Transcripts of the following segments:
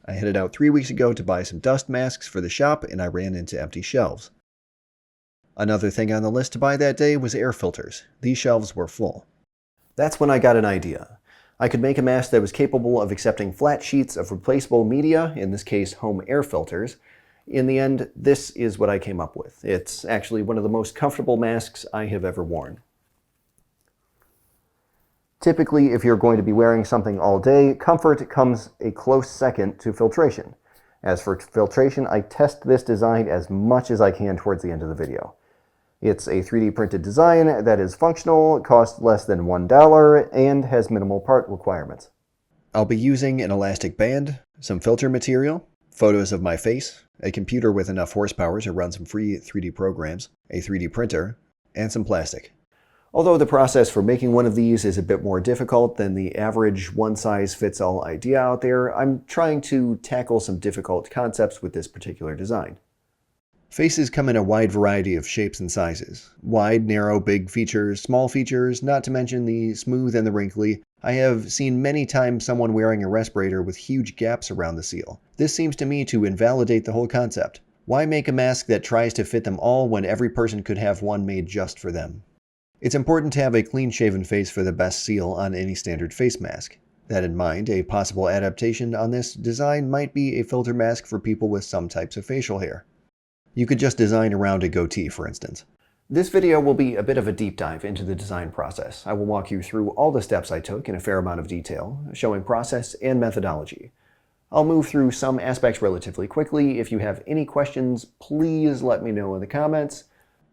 I headed out 3 weeks ago to buy some dust masks for the shop, and I ran into empty shelves. Another thing on the list to buy that day was air filters. These shelves were full. That's when I got an idea. I could make a mask that was capable of accepting flat sheets of replaceable media, in this case home air filters. In the end, this is what I came up with. It's actually one of the most comfortable masks I have ever worn. Typically, if you're going to be wearing something all day, comfort comes a close second to filtration. As for filtration, I test this design as much as I can towards the end of the video. It's a 3D printed design that is functional, costs less than $1, and has minimal part requirements. I'll be using an elastic band, some filter material, photos of my face, a computer with enough horsepower to run some free 3D programs, a 3D printer, and some plastic. Although the process for making one of these is a bit more difficult than the average one-size-fits-all idea out there, I'm trying to tackle some difficult concepts with this particular design. Faces come in a wide variety of shapes and sizes. Wide, narrow, big features, small features, not to mention the smooth and the wrinkly. I have seen many times someone wearing a respirator with huge gaps around the seal. This seems to me to invalidate the whole concept. Why make a mask that tries to fit them all when every person could have one made just for them? It's important to have a clean-shaven face for the best seal on any standard face mask. That in mind, a possible adaptation on this design might be a filter mask for people with some types of facial hair. You could just design around a goatee, for instance. This video will be a bit of a deep dive into the design process. I will walk you through all the steps I took in a fair amount of detail, showing process and methodology. I'll move through some aspects relatively quickly. If you have any questions, please let me know in the comments.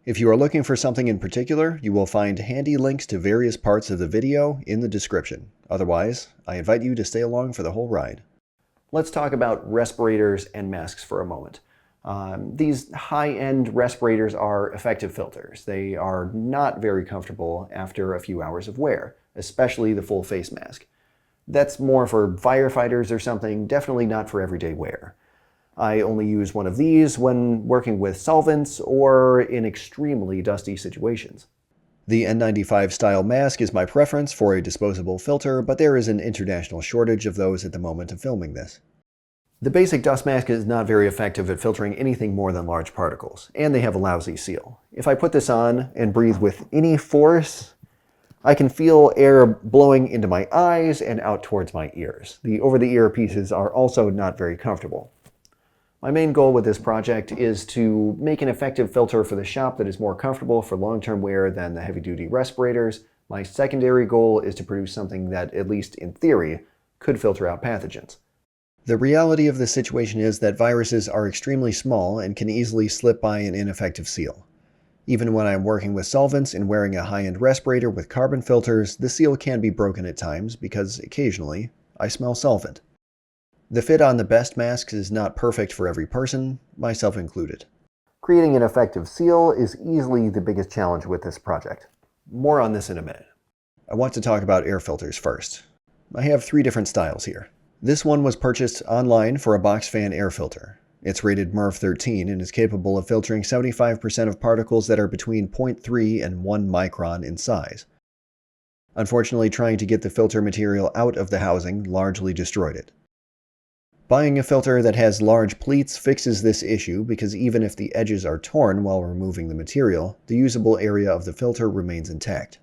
If you are looking for something in particular, you will find handy links to various parts of the video in the description. Otherwise, I invite you to stay along for the whole ride. Let's talk about respirators and masks for a moment. These high-end respirators are effective filters. They are not very comfortable after a few hours of wear, especially the full face mask. That's more for firefighters or something, definitely not for everyday wear. I only use one of these when working with solvents or in extremely dusty situations. The N95 style mask is my preference for a disposable filter, but there is an international shortage of those at the moment of filming this. The basic dust mask is not very effective at filtering anything more than large particles, and they have a lousy seal. If I put this on and breathe with any force, I can feel air blowing into my eyes and out towards my ears. The over-the-ear pieces are also not very comfortable. My main goal with this project is to make an effective filter for the shop that is more comfortable for long-term wear than the heavy-duty respirators. My secondary goal is to produce something that, at least in theory, could filter out pathogens. The reality of the situation is that viruses are extremely small and can easily slip by an ineffective seal. Even when I'm working with solvents and wearing a high-end respirator with carbon filters, the seal can be broken at times because, occasionally, I smell solvent. The fit on the best masks is not perfect for every person, myself included. Creating an effective seal is easily the biggest challenge with this project. More on this in a minute. I want to talk about air filters first. I have 3 different styles here. This one was purchased online for a box fan air filter. It's rated MERV 13 and is capable of filtering 75% of particles that are between 0.3 and 1 micron in size. Unfortunately, trying to get the filter material out of the housing largely destroyed it. Buying a filter that has large pleats fixes this issue because even if the edges are torn while removing the material, the usable area of the filter remains intact.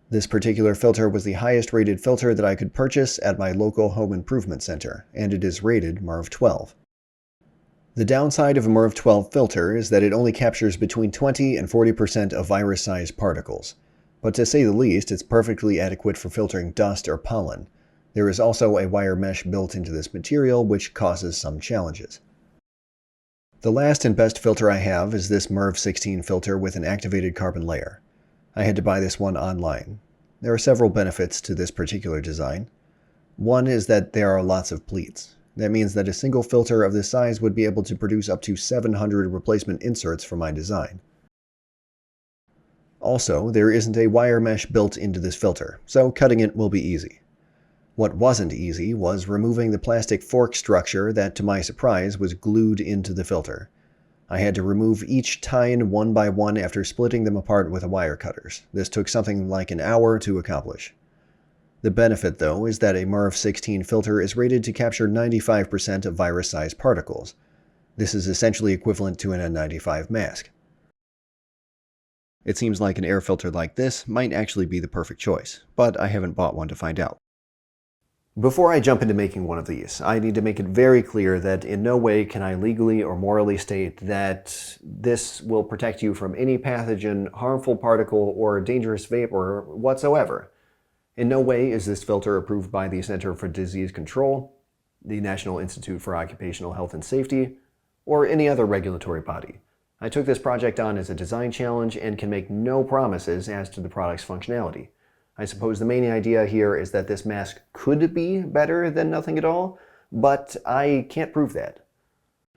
This particular filter was the highest rated filter that I could purchase at my local home improvement center, and it is rated MERV 12. The downside of a MERV 12 filter is that it only captures between 20 and 40% of virus-sized particles, but to say the least, it's perfectly adequate for filtering dust or pollen. There is also a wire mesh built into this material, which causes some challenges. The last and best filter I have is this MERV 16 filter with an activated carbon layer. I had to buy this one online. There are several benefits to this particular design. One is that there are lots of pleats. That means that a single filter of this size would be able to produce up to 700 replacement inserts for my design. Also, there isn't a wire mesh built into this filter, so cutting it will be easy. What wasn't easy was removing the plastic fork structure that, to my surprise, was glued into the filter. I had to remove each tine one by one after splitting them apart with wire cutters. This took something like an hour to accomplish. The benefit, though, is that a MERV 16 filter is rated to capture 95% of virus-sized particles. This is essentially equivalent to an N95 mask. It seems like an air filter like this might actually be the perfect choice, but I haven't bought one to find out. Before I jump into making one of these, I need to make it very clear that in no way can I legally or morally state that this will protect you from any pathogen, harmful particle, or dangerous vapor whatsoever. In no way is this filter approved by the Center for Disease Control, the National Institute for Occupational Health and Safety, or any other regulatory body. I took this project on as a design challenge and can make no promises as to the product's functionality. I suppose the main idea here is that this mask could be better than nothing at all, but I can't prove that.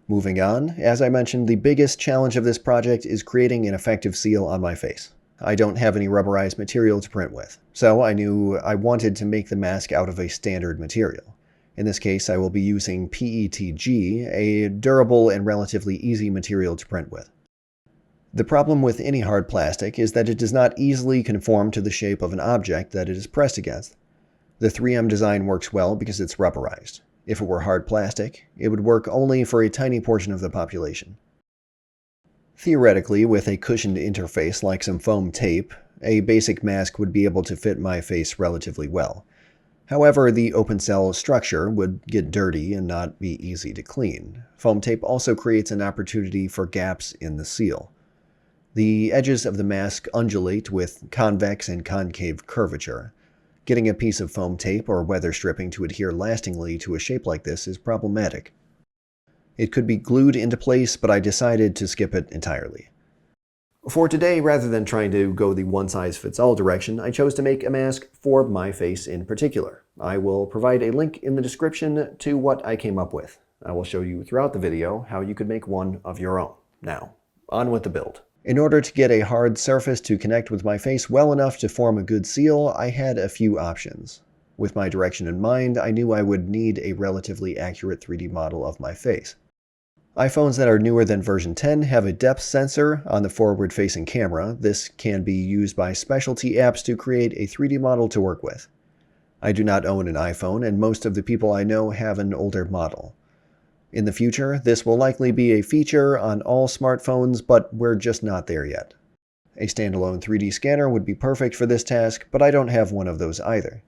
Moving on, as I mentioned, the biggest challenge of this project is creating an effective seal on my face. I don't have any rubberized material to print with, so I knew I wanted to make the mask out of a standard material. In this case, I will be using PETG, a durable and relatively easy material to print with. The problem with any hard plastic is that it does not easily conform to the shape of an object that it is pressed against. The 3M design works well because it's rubberized. If it were hard plastic, it would work only for a tiny portion of the population. Theoretically, with a cushioned interface like some foam tape, a basic mask would be able to fit my face relatively well. However, the open cell structure would get dirty and not be easy to clean. Foam tape also creates an opportunity for gaps in the seal. The edges of the mask undulate with convex and concave curvature. Getting a piece of foam tape or weather stripping to adhere lastingly to a shape like this is problematic. It could be glued into place, but I decided to skip it entirely. For today, rather than trying to go the one-size-fits-all direction, I chose to make a mask for my face in particular. I will provide a link in the description to what I came up with. I will show you throughout the video how you could make one of your own. Now, on with the build. In order to get a hard surface to connect with my face well enough to form a good seal, I had a few options. With my direction in mind, I knew I would need a relatively accurate 3D model of my face. iPhones that are newer than version 10 have a depth sensor on the forward-facing camera. This can be used by specialty apps to create a 3D model to work with. I do not own an iPhone, and most of the people I know have an older model. In the future, this will likely be a feature on all smartphones, but we're just not there yet. A standalone 3D scanner would be perfect for this task, but I don't have one of those either.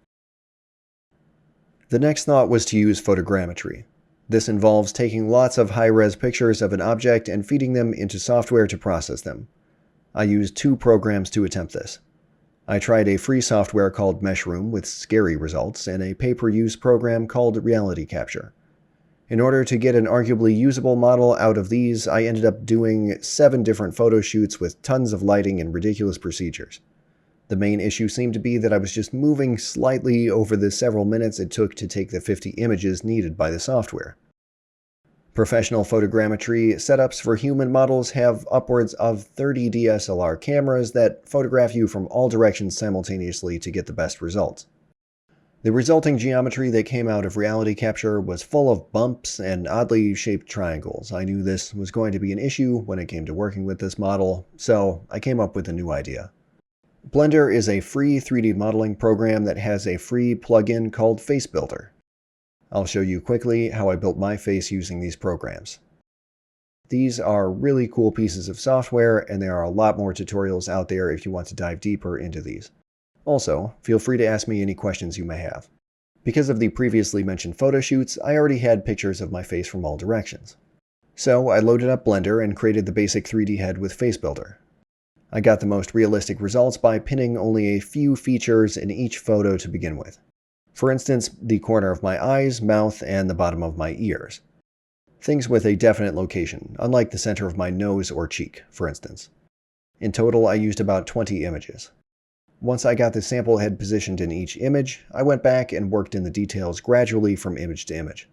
The next thought was to use photogrammetry. This involves taking lots of high-res pictures of an object and feeding them into software to process them. I used 2 programs to attempt this. I tried a free software called Meshroom with scary results, and a pay-per-use program called Reality Capture. In order to get an arguably usable model out of these, I ended up doing 7 different photo shoots with tons of lighting and ridiculous procedures. The main issue seemed to be that I was just moving slightly over the several minutes it took to take the 50 images needed by the software. Professional photogrammetry setups for human models have upwards of 30 DSLR cameras that photograph you from all directions simultaneously to get the best results. The resulting geometry that came out of Reality Capture was full of bumps and oddly shaped triangles. I knew this was going to be an issue when it came to working with this model, so I came up with a new idea. Blender is a free 3D modeling program that has a free plugin called Face Builder. I'll show you quickly how I built my face using these programs. These are really cool pieces of software, and there are a lot more tutorials out there if you want to dive deeper into these. Also, feel free to ask me any questions you may have. Because of the previously mentioned photo shoots, I already had pictures of my face from all directions. So I loaded up Blender and created the basic 3D head with Face Builder. I got the most realistic results by pinning only a few features in each photo to begin with. For instance, the corner of my eyes, mouth, and the bottom of my ears. Things with a definite location, unlike the center of my nose or cheek, for instance. In total, I used about 20 images. Once I got the sample head positioned in each image, I went back and worked in the details gradually from image to image.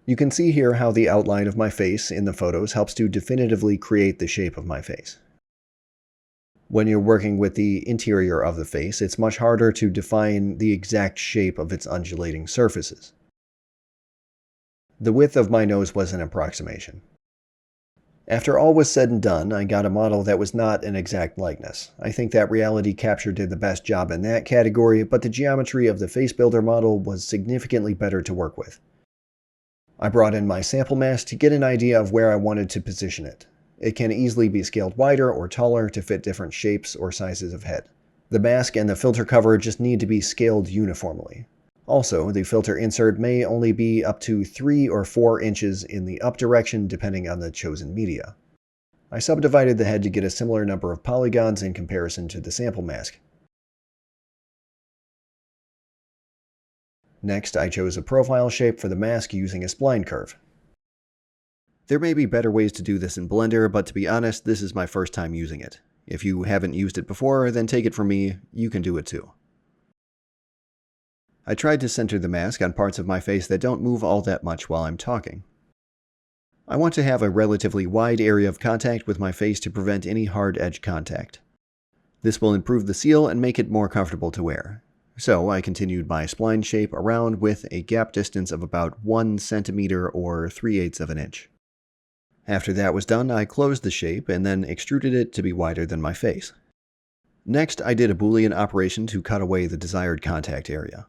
You can see here how the outline of my face in the photos helps to definitively create the shape of my face. When you're working with the interior of the face, it's much harder to define the exact shape of its undulating surfaces. The width of my nose was an approximation. After all was said and done, I got a model that was not an exact likeness. I think that Reality Capture did the best job in that category, but the geometry of the face builder model was significantly better to work with. I brought in my sample mask to get an idea of where I wanted to position it. It can easily be scaled wider or taller to fit different shapes or sizes of head. The mask and the filter cover just need to be scaled uniformly. Also, the filter insert may only be up to 3 or 4 inches in the up direction depending on the chosen media. I subdivided the head to get a similar number of polygons in comparison to the sample mask. Next, I chose a profile shape for the mask using a spline curve. There may be better ways to do this in Blender, but to be honest, this is my first time using it. If you haven't used it before, then take it from me, you can do it too. I tried to center the mask on parts of my face that don't move all that much while I'm talking. I want to have a relatively wide area of contact with my face to prevent any hard edge contact. This will improve the seal and make it more comfortable to wear. So I continued my spline shape around with a gap distance of about 1 centimeter or 3/8 of an inch. After that was done, I closed the shape and then extruded it to be wider than my face. Next, I did a Boolean operation to cut away the desired contact area.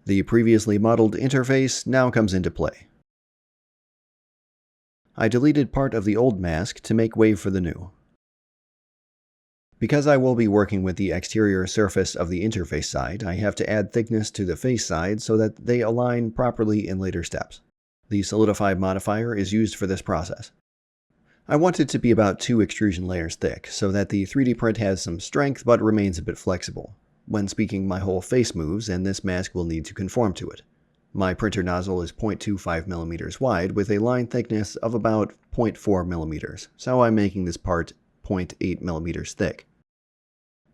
The previously modeled interface now comes into play. I deleted part of the old mask to make way for the new. Because I will be working with the exterior surface of the interface side, I have to add thickness to the face side so that they align properly in later steps. The Solidify modifier is used for this process. I want it to be about 2 extrusion layers thick, so that the 3D print has some strength but remains a bit flexible. When speaking, my whole face moves, and this mask will need to conform to it. My printer nozzle is 0.25 millimeters wide with a line thickness of about 0.4 millimeters, so I'm making this part 0.8 millimeters thick.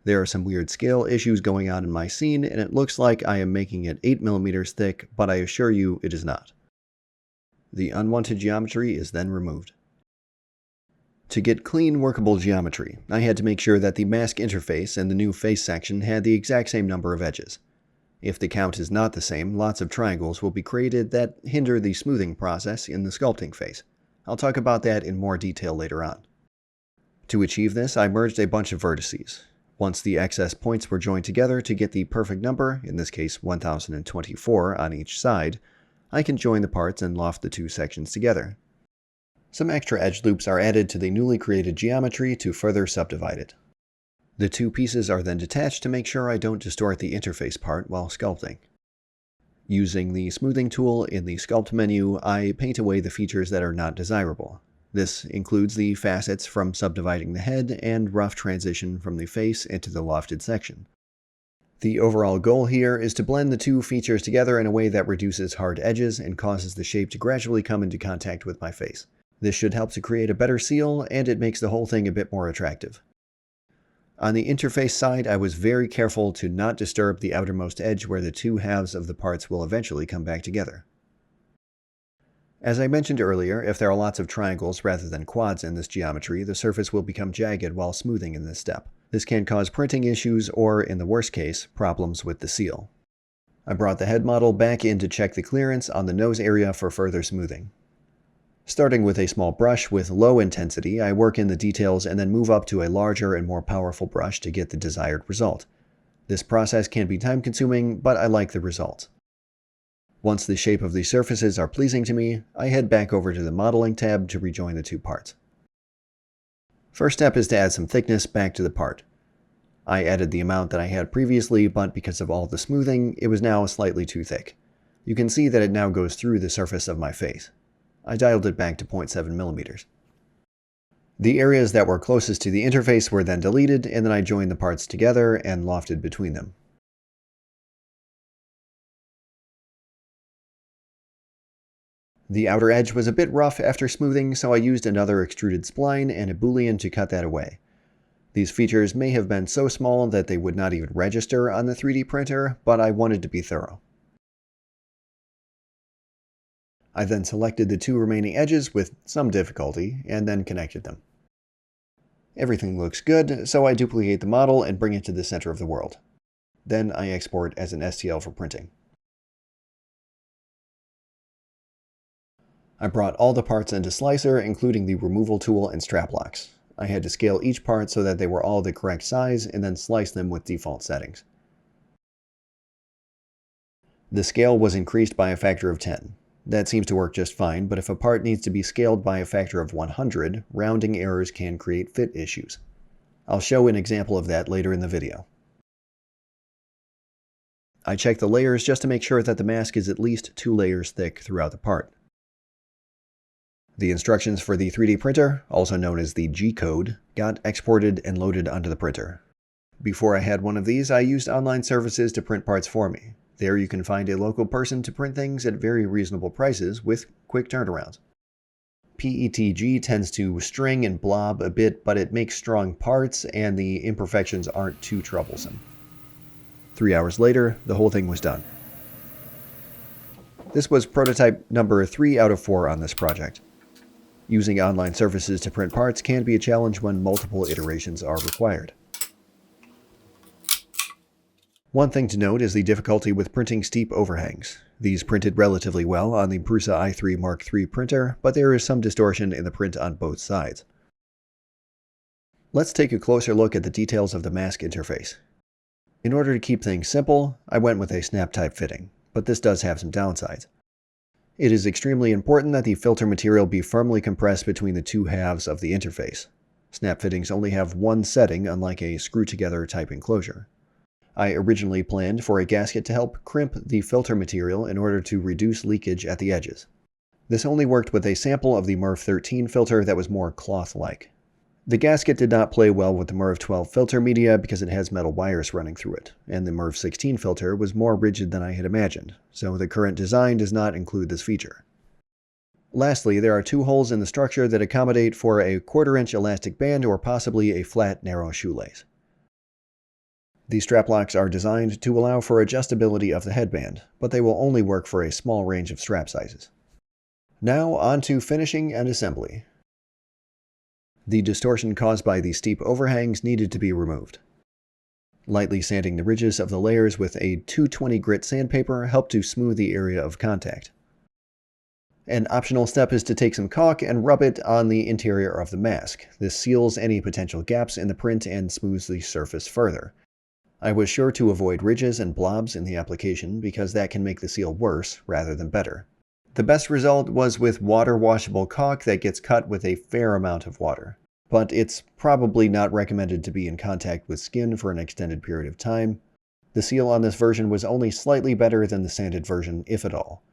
There are some weird scale issues going on in my scene, and it looks like I am making it 8 millimeters thick, but I assure you it is not. The unwanted geometry is then removed. To get clean, workable geometry, I had to make sure that the mask interface and the new face section had the exact same number of edges. If the count is not the same, lots of triangles will be created that hinder the smoothing process in the sculpting phase. I'll talk about that in more detail later on. To achieve this, I merged a bunch of vertices. Once the excess points were joined together to get the perfect number, in this case 1024 on each side, I can join the parts and loft the two sections together. Some extra edge loops are added to the newly created geometry to further subdivide it. The two pieces are then detached to make sure I don't distort the interface part while sculpting. Using the smoothing tool in the sculpt menu, I paint away the features that are not desirable. This includes the facets from subdividing the head and rough transition from the face into the lofted section. The overall goal here is to blend the two features together in a way that reduces hard edges and causes the shape to gradually come into contact with my face. This should help to create a better seal, and it makes the whole thing a bit more attractive. On the interface side, I was very careful to not disturb the outermost edge where the two halves of the parts will eventually come back together. As I mentioned earlier, if there are lots of triangles rather than quads in this geometry, the surface will become jagged while smoothing in this step. This can cause printing issues or, in the worst case, problems with the seal. I brought the head model back in to check the clearance on the nose area for further smoothing. Starting with a small brush with low intensity, I work in the details and then move up to a larger and more powerful brush to get the desired result. This process can be time-consuming, but I like the result. Once the shape of the surfaces are pleasing to me, I head back over to the Modeling tab to rejoin the two parts. First step is to add some thickness back to the part. I added the amount that I had previously, but because of all the smoothing, it was now slightly too thick. You can see that it now goes through the surface of my face. I dialed it back to 0.7 millimeters. The areas that were closest to the interface were then deleted, and then I joined the parts together and lofted between them. The outer edge was a bit rough after smoothing, so I used another extruded spline and a Boolean to cut that away. These features may have been so small that they would not even register on the 3D printer, but I wanted to be thorough. I then selected the two remaining edges with some difficulty, and then connected them. Everything looks good, so I duplicate the model and bring it to the center of the world. Then I export as an STL for printing. I brought all the parts into Slicer, including the removal tool and strap locks. I had to scale each part so that they were all the correct size and then slice them with default settings. The scale was increased by a factor of 10. That seems to work just fine, but if a part needs to be scaled by a factor of 100, rounding errors can create fit issues. I'll show an example of that later in the video. I checked the layers just to make sure that the mask is at least 2 layers thick throughout the part. The instructions for the 3D printer, also known as the G-code, got exported and loaded onto the printer. Before I had one of these, I used online services to print parts for me. There you can find a local person to print things at very reasonable prices with quick turnarounds. PETG tends to string and blob a bit, but it makes strong parts and the imperfections aren't too troublesome. 3 hours later, the whole thing was done. This was prototype number 3 out of 4 on this project. Using online services to print parts can be a challenge when multiple iterations are required. One thing to note is the difficulty with printing steep overhangs. These printed relatively well on the Prusa i3 Mark III printer, but there is some distortion in the print on both sides. Let's take a closer look at the details of the mask interface. In order to keep things simple, I went with a snap-type fitting, but this does have some downsides. It is extremely important that the filter material be firmly compressed between the two halves of the interface. Snap fittings only have one setting, unlike a screw-together type enclosure. I originally planned for a gasket to help crimp the filter material in order to reduce leakage at the edges. This only worked with a sample of the MERV 13 filter that was more cloth-like. The gasket did not play well with the MERV 12 filter media because it has metal wires running through it, and the MERV 16 filter was more rigid than I had imagined, so the current design does not include this feature. Lastly, there are 2 holes in the structure that accommodate for a 1/4-inch elastic band or possibly a flat, narrow shoelace. These strap locks are designed to allow for adjustability of the headband, but they will only work for a small range of strap sizes. Now on to finishing and assembly. The distortion caused by the steep overhangs needed to be removed. Lightly sanding the ridges of the layers with a 220 grit sandpaper helped to smooth the area of contact. An optional step is to take some caulk and rub it on the interior of the mask. This seals any potential gaps in the print and smooths the surface further. I was sure to avoid ridges and blobs in the application because that can make the seal worse rather than better. The best result was with water-washable caulk that gets cut with a fair amount of water, but it's probably not recommended to be in contact with skin for an extended period of time. The seal on this version was only slightly better than the sanded version, if at all.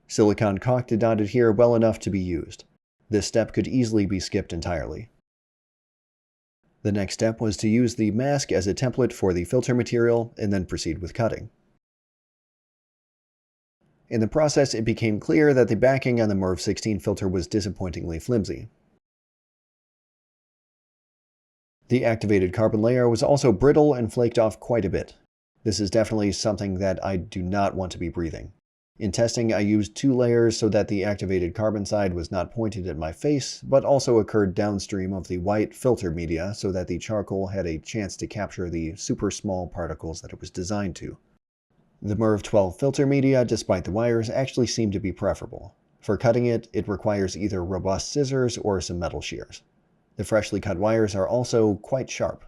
Silicone caulk did not adhere well enough to be used. This step could easily be skipped entirely. The next step was to use the mask as a template for the filter material and then proceed with cutting. In the process, it became clear that the backing on the MERV 16 filter was disappointingly flimsy. The activated carbon layer was also brittle and flaked off quite a bit. This is definitely something that I do not want to be breathing. In testing, I used 2 layers so that the activated carbon side was not pointed at my face, but also occurred downstream of the white filter media so that the charcoal had a chance to capture the super small particles that it was designed to. The MERV 12 filter media, despite the wires, actually seemed to be preferable. For cutting it, it requires either robust scissors or some metal shears. The freshly cut wires are also quite sharp.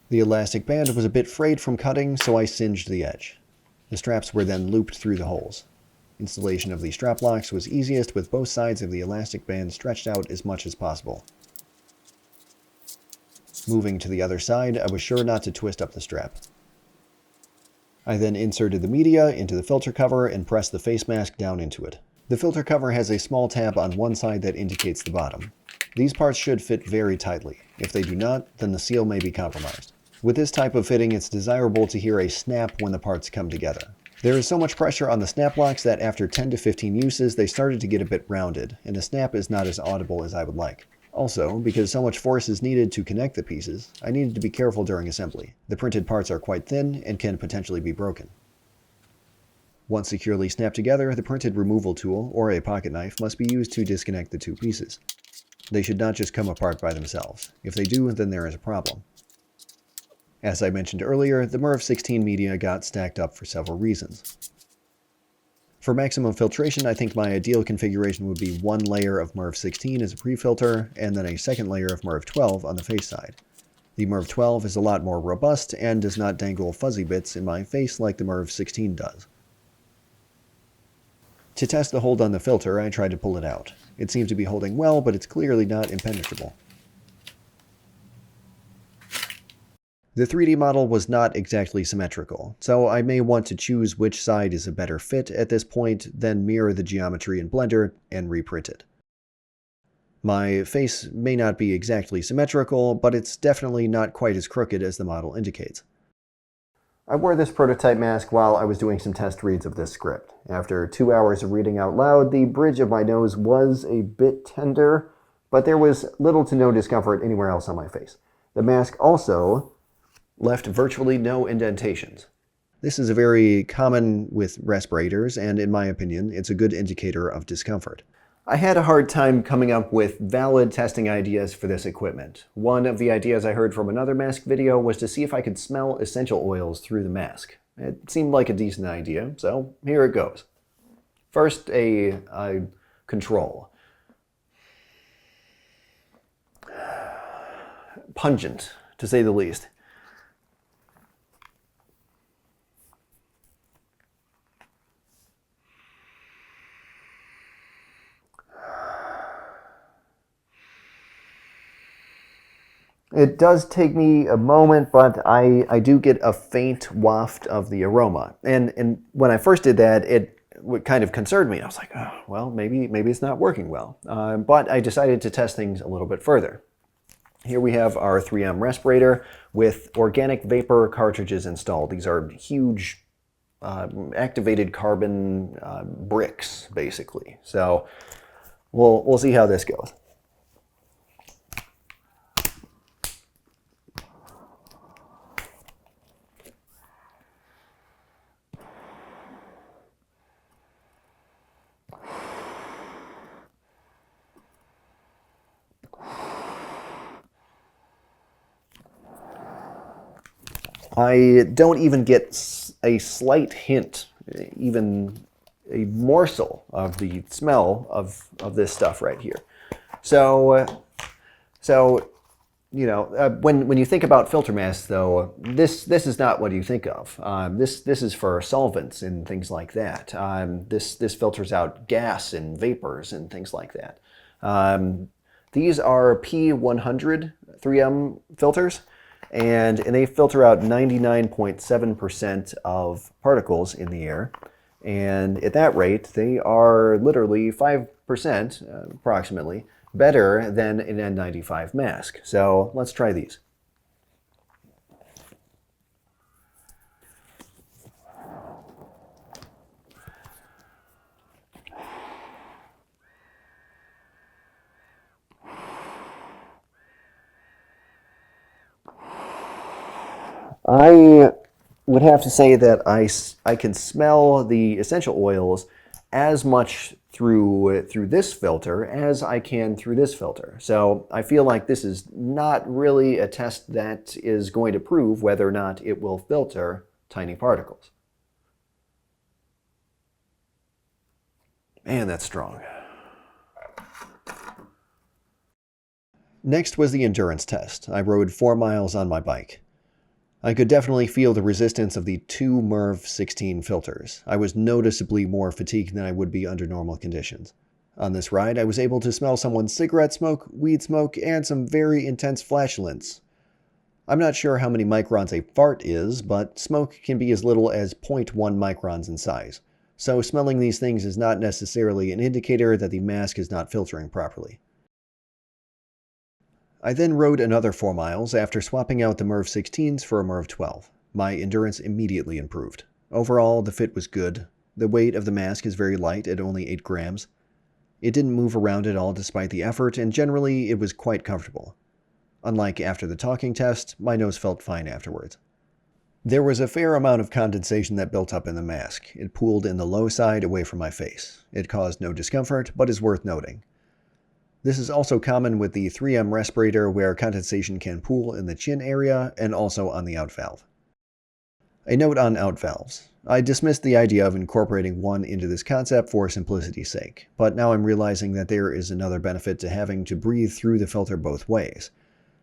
The elastic band was a bit frayed from cutting, so I singed the edge. The straps were then looped through the holes. Installation of the strap locks was easiest with both sides of the elastic band stretched out as much as possible. Moving to the other side, I was sure not to twist up the strap. I then inserted the media into the filter cover and pressed the face mask down into it. The filter cover has a small tab on one side that indicates the bottom. These parts should fit very tightly. If they do not, then the seal may be compromised. With this type of fitting, it's desirable to hear a snap when the parts come together. There is so much pressure on the snap locks that after 10 to 15 uses, they started to get a bit rounded, and a snap is not as audible as I would like. Also, because so much force is needed to connect the pieces, I needed to be careful during assembly. The printed parts are quite thin and can potentially be broken. Once securely snapped together, the printed removal tool, or a pocket knife, must be used to disconnect the 2 pieces. They should not just come apart by themselves. If they do, then there is a problem. As I mentioned earlier, the MERV 16 media got stacked up for several reasons. For maximum filtration, I think my ideal configuration would be one layer of MERV 16 as a pre-filter, and then a second layer of MERV 12 on the face side. The MERV 12 is a lot more robust and does not dangle fuzzy bits in my face like the MERV 16 does. To test the hold on the filter, I tried to pull it out. It seems to be holding well, but it's clearly not impenetrable. The 3D model was not exactly symmetrical, so I may want to choose which side is a better fit at this point, then mirror the geometry in Blender and reprint it. My face may not be exactly symmetrical, but it's definitely not quite as crooked as the model indicates. I wore this prototype mask while I was doing some test reads of this script. After 2 hours of reading out loud, the bridge of my nose was a bit tender, but there was little to no discomfort anywhere else on my face. The mask also left virtually no indentations. This is very common with respirators, and in my opinion, it's a good indicator of discomfort. I had a hard time coming up with valid testing ideas for this equipment. One of the ideas I heard from another mask video was to see if I could smell essential oils through the mask. It seemed like a decent idea, so here it goes. First, a control. Pungent, to say the least. It does take me a moment, but I do get a faint waft of the aroma. And when I first did that, it kind of concerned me. I was like, oh, well, maybe it's not working well. But I decided to test things a little bit further. Here we have our 3M respirator with organic vapor cartridges installed. These are huge activated carbon bricks, basically. So we'll see how this goes. I don't even get a slight hint, even a morsel of the smell of this stuff right here. So you know, when you think about filter masks, though, this is not what you think of. This is for solvents and things like that. This filters out gas and vapors and things like that. These are P100 3M filters. And they filter out 99.7% of particles in the air. And at that rate, they are literally 5%, approximately, better than an N95 mask. So let's try these. I would have to say that I can smell the essential oils as much through this filter as I can through this filter. So I feel like this is not really a test that is going to prove whether or not it will filter tiny particles. Man, that's strong. Next was the endurance test. I rode 4 miles on my bike. I could definitely feel the resistance of the two MERV 16 filters. I was noticeably more fatigued than I would be under normal conditions. On this ride, I was able to smell someone's cigarette smoke, weed smoke, and some very intense flatulence. I'm not sure how many microns a fart is, but smoke can be as little as 0.1 microns in size. So smelling these things is not necessarily an indicator that the mask is not filtering properly. I then rode another 4 miles after swapping out the MERV 16s for a MERV 12. My endurance immediately improved. Overall, the fit was good. The weight of the mask is very light at only 8 grams. It didn't move around at all despite the effort, and generally it was quite comfortable. Unlike after the talking test, my nose felt fine afterwards. There was a fair amount of condensation that built up in the mask. It pooled in the low side away from my face. It caused no discomfort, but is worth noting. This is also common with the 3M respirator where condensation can pool in the chin area and also on the out valve. A note on out valves. I dismissed the idea of incorporating one into this concept for simplicity's sake, but now I'm realizing that there is another benefit to having to breathe through the filter both ways.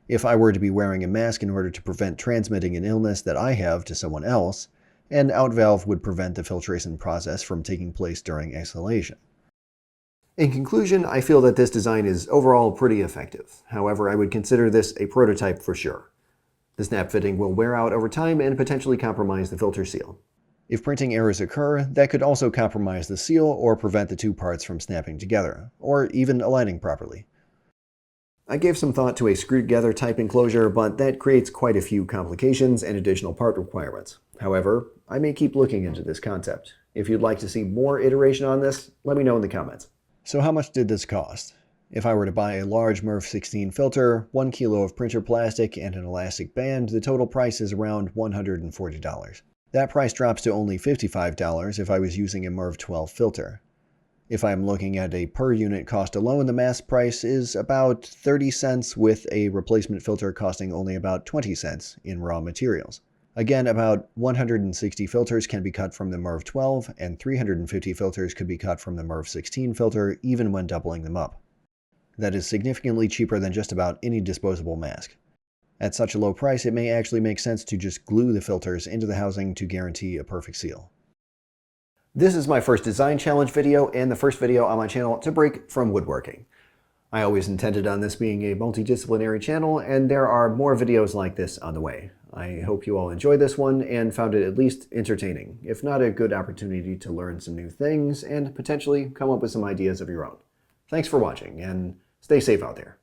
If I were to be wearing a mask in order to prevent transmitting an illness that I have to someone else, an out valve would prevent the filtration process from taking place during exhalation. In conclusion, I feel that this design is overall pretty effective. However, I would consider this a prototype for sure. The snap fitting will wear out over time and potentially compromise the filter seal. If printing errors occur, that could also compromise the seal or prevent the two parts from snapping together, or even aligning properly. I gave some thought to a screw-together type enclosure, but that creates quite a few complications and additional part requirements. However, I may keep looking into this concept. If you'd like to see more iteration on this, let me know in the comments. So how much did this cost? If I were to buy a large MERV 16 filter, 1 kilo of printer plastic, and an elastic band, the total price is around $140. That price drops to only $55 if I was using a MERV 12 filter. If I'm looking at a per unit cost alone, the mass price is about 30 cents with a replacement filter costing only about 20 cents in raw materials. Again, about 160 filters can be cut from the MERV 12 and 350 filters could be cut from the MERV 16 filter even when doubling them up. That is significantly cheaper than just about any disposable mask. At such a low price, it may actually make sense to just glue the filters into the housing to guarantee a perfect seal. This is my first design challenge video and the first video on my channel to break from woodworking. I always intended on this being a multidisciplinary channel, and there are more videos like this on the way. I hope you all enjoyed this one and found it at least entertaining, if not a good opportunity to learn some new things and potentially come up with some ideas of your own. Thanks for watching, and stay safe out there.